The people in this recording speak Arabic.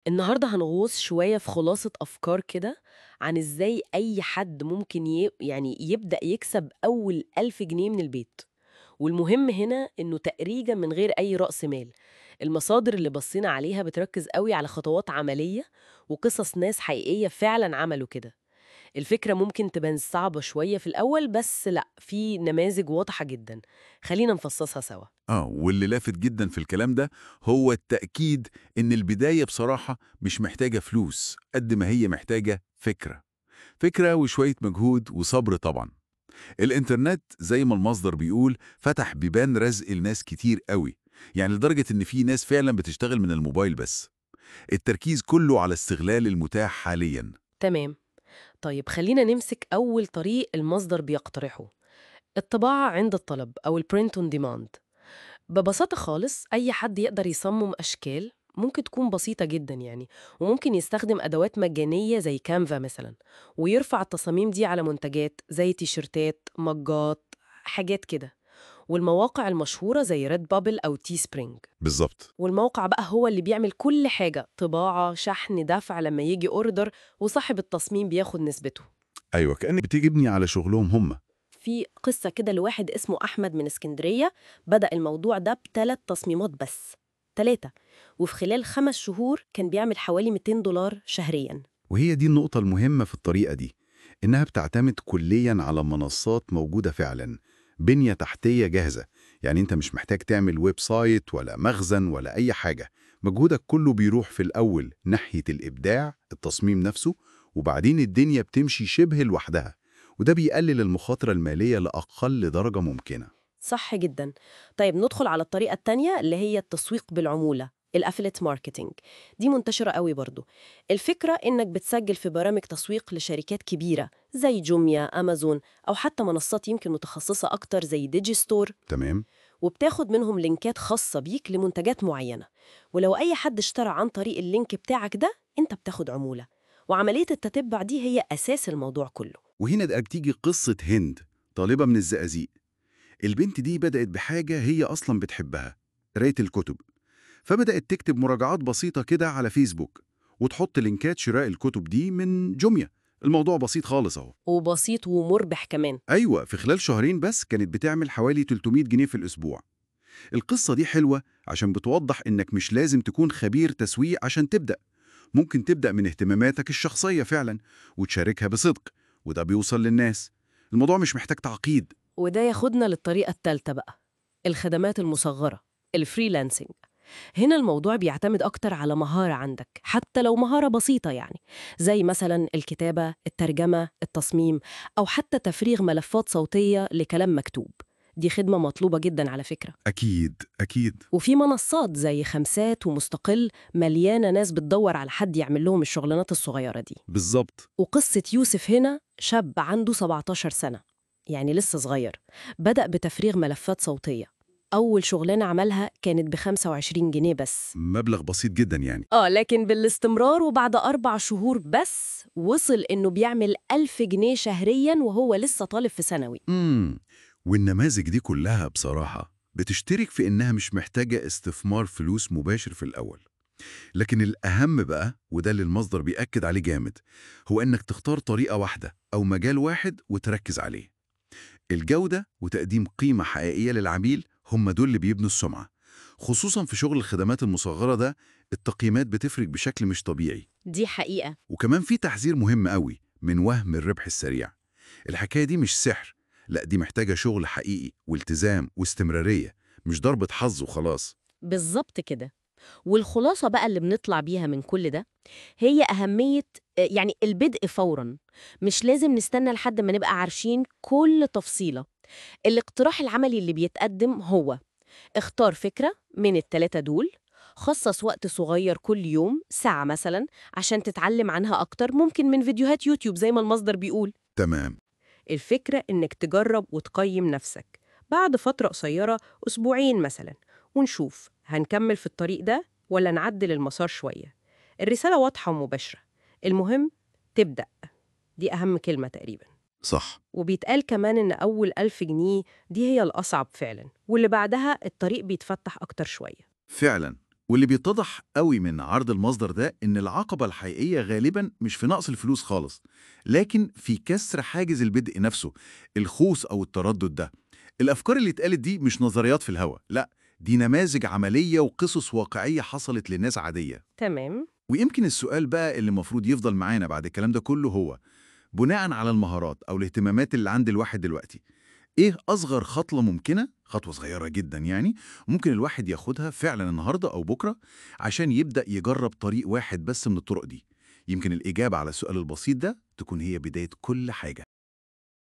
النهاردة هنغوص شوية في خلاصة أفكار كده عن إزاي أي حد ممكن يبدأ يكسب أول 1000 جنيه من البيت. والمهم هنا إنه تقريجا من غير أي رأس مال. المصادر اللي بصينا عليها بتركز قوي على خطوات عملية وقصص ناس حقيقية فعلا عملوا كده. الفكرة ممكن تبان صعبة شوية في الأول، بس لأ، في نماذج واضحة جدا. خلينا نفصصها سوا. واللي لافت جدا في الكلام ده هو التأكيد إن البداية بصراحة مش محتاجة فلوس قد ما هي محتاجة فكرة وشوية مجهود وصبر طبعا. الإنترنت زي ما المصدر بيقول فتح بيبان رزق لناس كتير قوي، يعني لدرجة إن في ناس فعلا بتشتغل من الموبايل بس. التركيز كله على استغلال المتاح حاليا. تمام. طيب خلينا نمسك أول طريق المصدر بيقترحه: الطباعة عند الطلب أو البرنت اون ديماند. ببساطة خالص أي حد يقدر يصمم أشكال ممكن تكون بسيطة جدا يعني، وممكن يستخدم أدوات مجانية زي كانفا مثلا، ويرفع التصاميم دي على منتجات زي تيشرتات، مجات، حاجات كده. والمواقع المشهورة زي ريد بابل أو تي سبرينج. بالظبط. والموقع بقى هو اللي بيعمل كل حاجة: طباعة، شحن، دفع لما يجي أوردر، وصاحب التصميم بياخد نسبته. أيوة، كأنك بتجيبني على شغلهم هم. في قصة كده لواحد اسمه أحمد من اسكندرية، بدأ الموضوع ده ب3 تصميمات بس، 3، وفي خلال 5 شهور كان بيعمل حوالي $200 شهرياً. وهي دي النقطة المهمة في الطريقة دي، إنها بتعتمد كلياً على منصات موجودة فعلاً، بنية تحتية جاهزة. يعني أنت مش محتاج تعمل ويب سايت ولا مخزن ولا أي حاجة. مجهودك كله بيروح في الأول ناحية الإبداع، التصميم نفسه، وبعدين الدنيا بتمشي شبه لوحدها. وده بيقلل المخاطرة المالية لأقل درجة ممكنة. صح جداً. طيب ندخل على الطريقة التانية اللي هي التسويق بالعمولة، الأفلت ماركتينج. دي منتشرة قوي برضو. الفكرة إنك بتسجل في برامج تسويق لشركات كبيرة زي جوميا، أمازون، أو حتى منصات يمكن متخصصة أكتر زي ديجي ستور، تمام؟ وبتاخد منهم لينكات خاصة بيك لمنتجات معينة. ولو أي حد اشترى عن طريق اللينك بتاعك ده، أنت بتاخد عمولة. وعملية التتبع دي هي أساس الموضوع كله. وهنا بقى بتيجي قصة هند، طالبة من الزقازيق. البنت دي بدأت بحاجة هي أصلاً بتحبها، قراية الكتب. فبدأت تكتب مراجعات بسيطة كده على فيسبوك، وتحط لينكات شراء الكتب دي من جوميا. الموضوع بسيط خالص اهو. وبسيط ومربح كمان. أيوة، في خلال شهرين بس كانت بتعمل حوالي 300 جنيه في الأسبوع. القصة دي حلوة عشان بتوضح إنك مش لازم تكون خبير تسويق عشان تبدأ. ممكن تبدأ من اهتماماتك الشخصية فعلا، وتشاركها بصدق، وده بيوصل للناس. الموضوع مش محتاج تعقيد. وده ياخدنا للطريقة التالتة بقى: الخدمات المصغرة، الفريلانسنج. هنا الموضوع بيعتمد أكتر على مهارة عندك، حتى لو مهارة بسيطة يعني، زي مثلا الكتابة، الترجمة، التصميم، أو حتى تفريغ ملفات صوتية لكلام مكتوب. دي خدمة مطلوبة جدا على فكرة. أكيد أكيد. وفي منصات زي خمسات ومستقل مليانة ناس بتدور على حد يعمل لهم الشغلانات الصغيرة دي. بالظبط. وقصة يوسف هنا شاب عنده 17 سنة، يعني لسه صغير، بدأ بتفريغ ملفات صوتية. أول شغلانة عملها كانت ب25 جنيه بس. مبلغ بسيط جدا يعني. لكن بالاستمرار وبعد 4 شهور بس وصل إنه بيعمل 1000 جنيه شهرياً وهو لسه طالب في ثانوي. امم والنماذج دي كلها بصراحة بتشترك في إنها مش محتاجة استثمار فلوس مباشر في الأول. لكن الأهم بقى، وده اللي المصدر بيأكد عليه جامد، هو إنك تختار طريقة واحدة أو مجال واحد وتركز عليه. الجودة وتقديم قيمة حقيقية للعميل هم دول اللي بيبنوا السمعة. خصوصا في شغل الخدمات المصغرة ده، التقييمات بتفرق بشكل مش طبيعي. دي حقيقة. وكمان في تحذير مهم قوي من وهم الربح السريع. الحكاية دي مش سحر، لا دي محتاجة شغل حقيقي والتزام واستمرارية، مش ضربة حظ وخلاص. بالظبط كده. والخلاصة بقى اللي بنطلع بيها من كل ده هي أهمية يعني البدء فوراً. مش لازم نستنى لحد ما نبقى عارفين كل تفصيلة. الاقتراح العملي اللي بيتقدم هو: اختار فكرة من ال3 دول، خصص وقت صغير كل يوم، ساعة مثلا، عشان تتعلم عنها أكتر، ممكن من فيديوهات يوتيوب زي ما المصدر بيقول. تمام. الفكرة إنك تجرب وتقيم نفسك بعد فترة قصيرة، أسبوعين مثلا، ونشوف هنكمل في الطريق ده ولا نعدل المسار شوية. الرسالة واضحة ومباشرة. المهم تبدأ. دي أهم كلمة تقريبا. صح. وبيتقال كمان إن أول 1000 جنيه دي هي الأصعب فعلا، واللي بعدها الطريق بيتفتح أكتر شوية. فعلا. واللي بيتضح قوي من عرض المصدر ده إن العقبة الحقيقية غالبا مش في نقص الفلوس خالص، لكن في كسر حاجز البدء نفسه، الخوف أو التردد ده. الأفكار اللي اتقالت دي مش نظريات في الهوا، لا، دي نماذج عملية وقصص واقعية حصلت لناس عادية. تمام. ويمكن السؤال بقى اللي المفروض يفضل معانا بعد الكلام ده كله هو: بناء على المهارات أو الاهتمامات اللي عند الواحد دلوقتي، إيه أصغر خطوة ممكنة، خطوة صغيرة جدا يعني، ممكن الواحد ياخدها فعلا النهاردة أو بكرة عشان يبدأ يجرب طريق واحد بس من الطرق دي؟ يمكن الإجابة على السؤال البسيط ده تكون هي بداية كل حاجة.